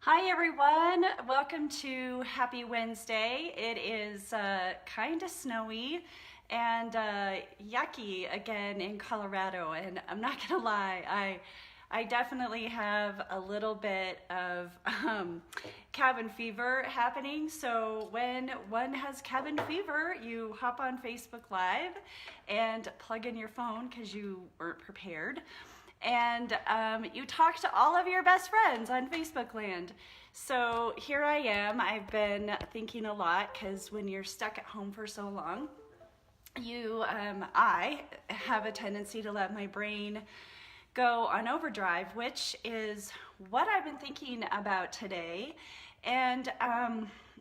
Hi everyone, welcome to Happy Wednesday. It is kind of snowy and yucky again in Colorado, and I'm not gonna lie, I definitely have a little bit of cabin fever happening. So when one has cabin fever, you hop on Facebook Live and plug in your phone because you weren't prepared, and you talk to all of your best friends on Facebook land. So here I am. I've been thinking a lot because when you're stuck at home for so long, I have a tendency to let my brain go on overdrive, which is what I've been thinking about today, and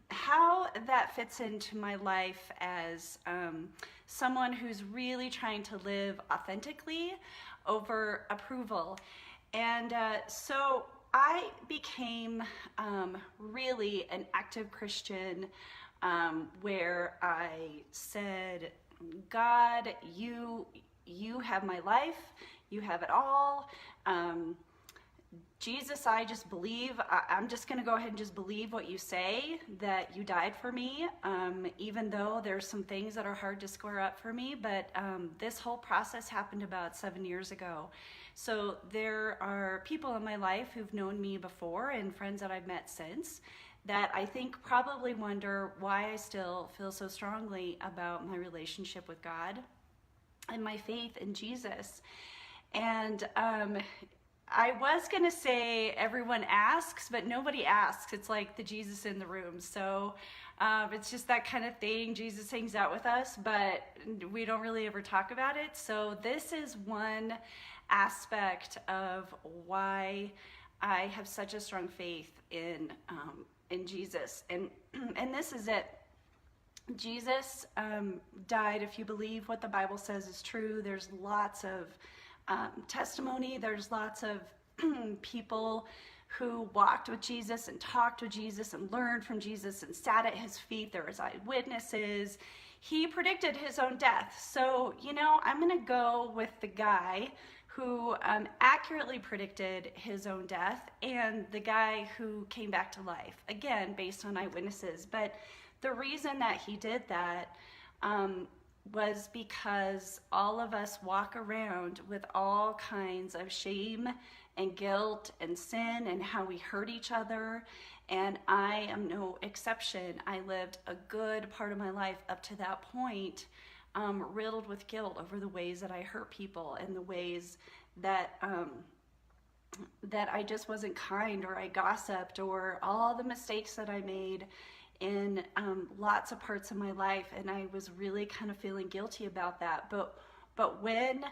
how that fits into my life as someone who's really trying to live authentically over approval. And so I became really an active Christian, where I said, God, you have my life, you have it all. Jesus, I just believe, I'm just going to go ahead and just believe what you say, that you died for me, even though there's some things that are hard to square up for me. But this whole process happened about 7 years ago. So there are people in my life who've known me before and friends that I've met since that I think probably wonder why I still feel so strongly about my relationship with God and my faith in Jesus. And I was gonna say everyone asks, but nobody asks. It's like the Jesus in the room. So it's just that kind of thing. Jesus hangs out with us, but we don't really ever talk about it. So this is one aspect of why I have such a strong faith in Jesus. And this is it. Jesus died, if you believe what the Bible says is true. There's lots of testimony. There's lots of people who walked with Jesus and talked with Jesus and learned from Jesus and sat at his feet. There was eyewitnesses. He predicted his own death. So, I'm going to go with the guy who accurately predicted his own death and the guy who came back to life, again, based on eyewitnesses. But the reason that he did that was because all of us walk around with all kinds of shame and guilt and sin and how we hurt each other. And I am no exception. I lived a good part of my life up to that point riddled with guilt over the ways that I hurt people and the ways that that I just wasn't kind, or I gossiped, or all the mistakes that I made in lots of parts of my life, and I was really kind of feeling guilty about that. But when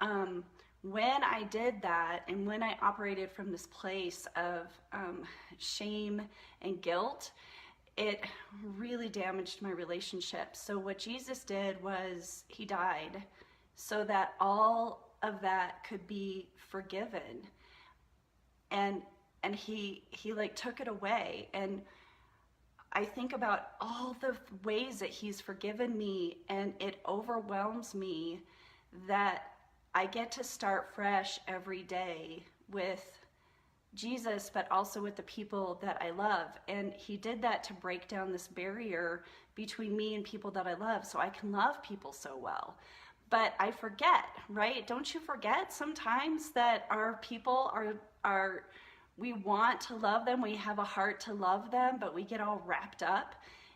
I did that, and when I operated from this place of shame and guilt, it really damaged my relationship. So what Jesus did was he died so that all of that could be forgiven, and he like took it away. And I think about all the ways that he's forgiven me, and it overwhelms me that I get to start fresh every day with Jesus, but also with the people that I love. And he did that to break down this barrier between me and people that I love, so I can love people so well. But I forget, right? Don't you forget sometimes that our people are we want to love them, we have a heart to love them, but we get all wrapped up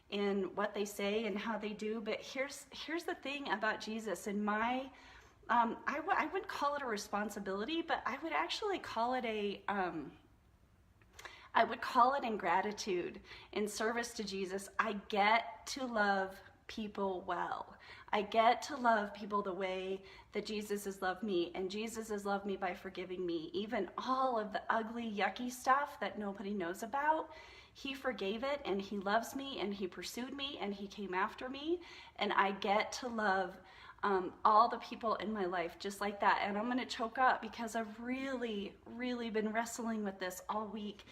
in what they say and how they do. But here's the thing about Jesus, and my I wouldn't call it a responsibility, but I would actually call it I would call it ingratitude. In service to Jesus, I get to love people well. I get to love people the way that Jesus has loved me, and Jesus has loved me by forgiving me. Even all of the ugly, yucky stuff that nobody knows about, he forgave it, and he loves me, and he pursued me, and he came after me, and I get to love all the people in my life just like that. And I'm going to choke up because I've really, really been wrestling with this all week.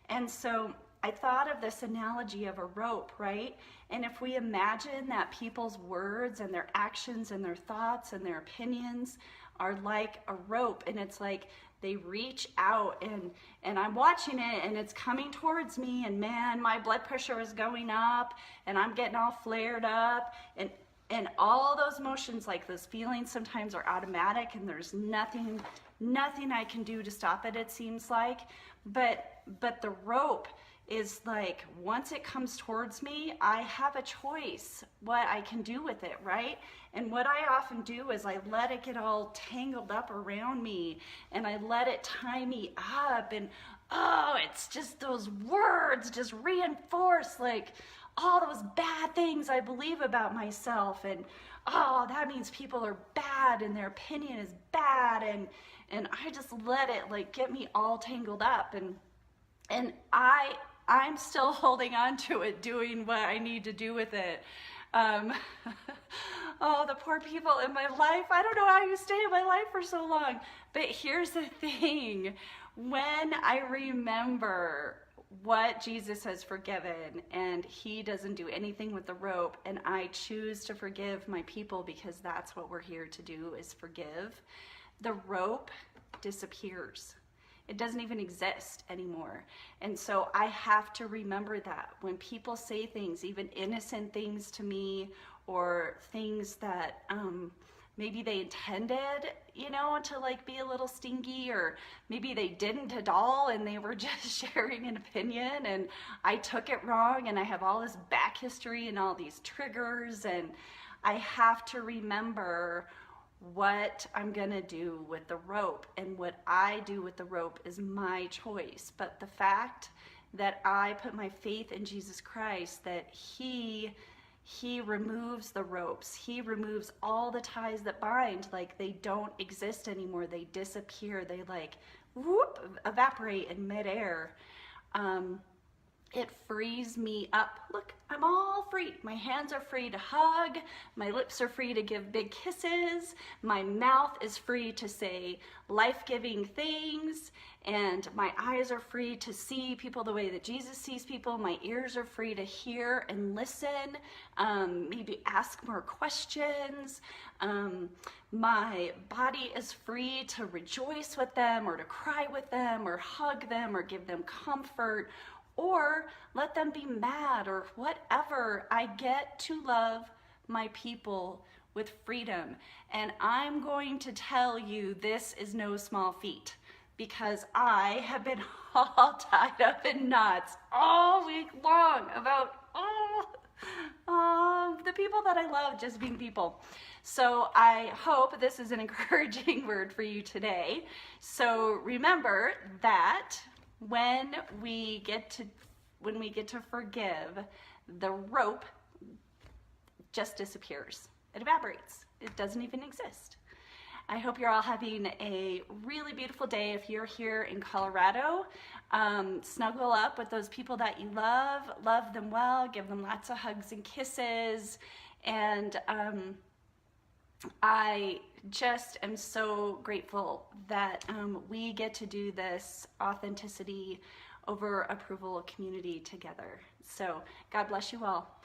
And so I thought of this analogy of a rope, right? And if we imagine that people's words and their actions and their thoughts and their opinions are like a rope, and it's like they reach out, and I'm watching it, and it's coming towards me, and man, my blood pressure is going up, and I'm getting all flared up, and all those emotions, like those feelings sometimes are automatic, and there's nothing I can do to stop it, it seems like. But the rope is like, once it comes towards me, I have a choice what I can do with it, right? And what I often do is I let it get all tangled up around me, and I let it tie me up, and oh, it's just those words just reinforce like all those bad things I believe about myself, and oh, that means people are bad and their opinion is bad, and I just let it like get me all tangled up, and I'm still holding on to it, doing what I need to do with it. Oh, the poor people in my life. I don't know how you stay in my life for so long. But here's the thing. When I remember what Jesus has forgiven, and he doesn't do anything with the rope, and I choose to forgive my people, because that's what we're here to do, is forgive, the rope disappears. It doesn't even exist anymore. And so I have to remember that when people say things, even innocent things to me, or things that maybe they intended, to like be a little stingy, or maybe they didn't at all and they were just sharing an opinion and I took it wrong, and I have all this back history and all these triggers, and I have to remember what I'm gonna do with the rope, and what I do with the rope is my choice. But the fact that I put my faith in Jesus Christ, that he removes the ropes, he removes all the ties that bind, like they don't exist anymore, they disappear, they like whoop, evaporate in midair. It frees me up. Look, I'm all free. My hands are free to hug. My lips are free to give big kisses. My mouth is free to say life-giving things. And my eyes are free to see people the way that Jesus sees people. My ears are free to hear and listen. Maybe ask more questions. My body is free to rejoice with them, or to cry with them, or hug them, or give them comfort, or let them be mad, or whatever. I get to love my people with freedom. And I'm going to tell you, this is no small feat, because I have been all tied up in knots all week long about the people that I love just being people. So I hope this is an encouraging word for you today. So remember that when we get to forgive, the rope just disappears. It evaporates. It doesn't even exist. I hope you're all having a really beautiful day. If you're here in Colorado, snuggle up with those people that you love them well, give them lots of hugs and kisses, and I just am so grateful that we get to do this authenticity over approval community together. So God bless you all.